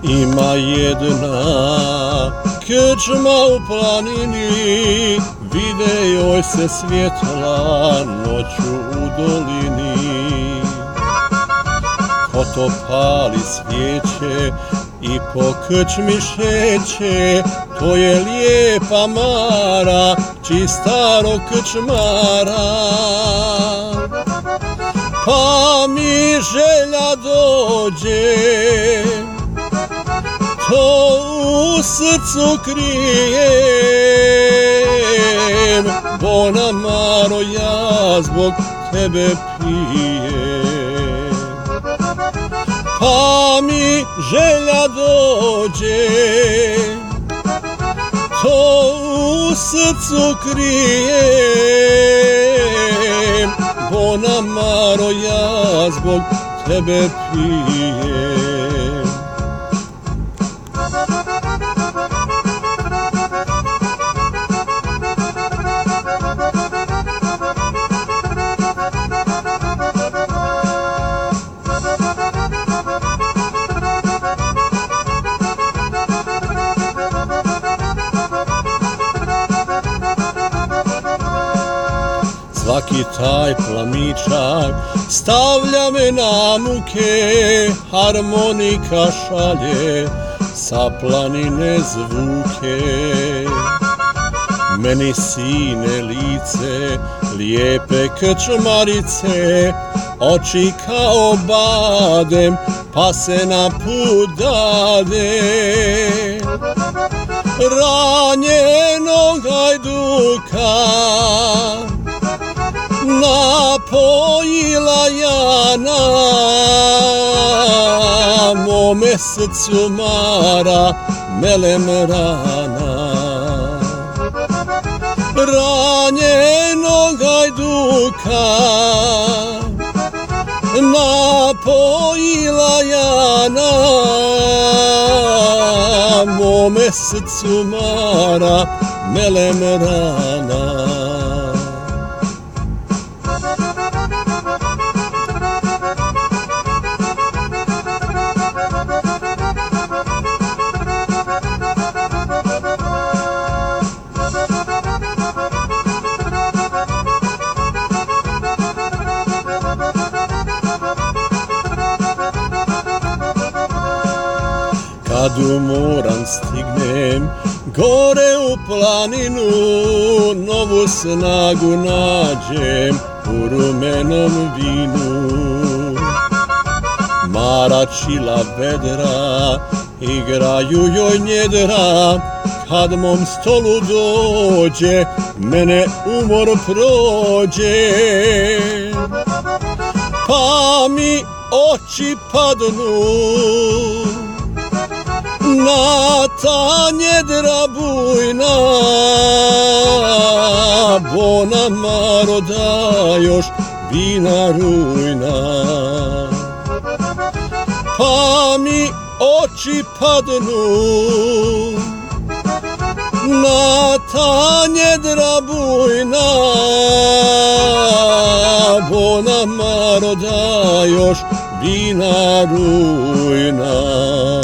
Ima jedna krčma u planini, vide joj se svjetla noću u dolini. Ko to pali svijeće i po krčmi šeće, to je lijepa Mara, čistaro krčmara. Pa mi želja dođe, to u srcu krijem, bona Maro, ja zbog tebe pijem. Pa mi želja dođe, to u srcu krijem, bona Maro, ja zbog tebe pijem. Svaki taj plamičak stavlja me na muke, harmonika šalje sa planine zvuke. Meni sine lice, lijepe krčmarice, oči kao badem, pa se na put dade. Ranjenog hajduka napojila Jana, mome srcu Mara melem rana. Ranjenog hajduka napojila Jana, mome srcu Mara melem rana. Kad umoran stignem gore u planinu, novu snagu nađem u rumenom vinu. Mara čila vedra, igraju joj njedra, kad mom stolu dođe, mene umor prođe. Pa mi oči padnu na ta njedra bujna, bona Maro, da još vina rujna. Pa mi oči padnu na ta njedra bujna, bona Maro, da još vina rujna.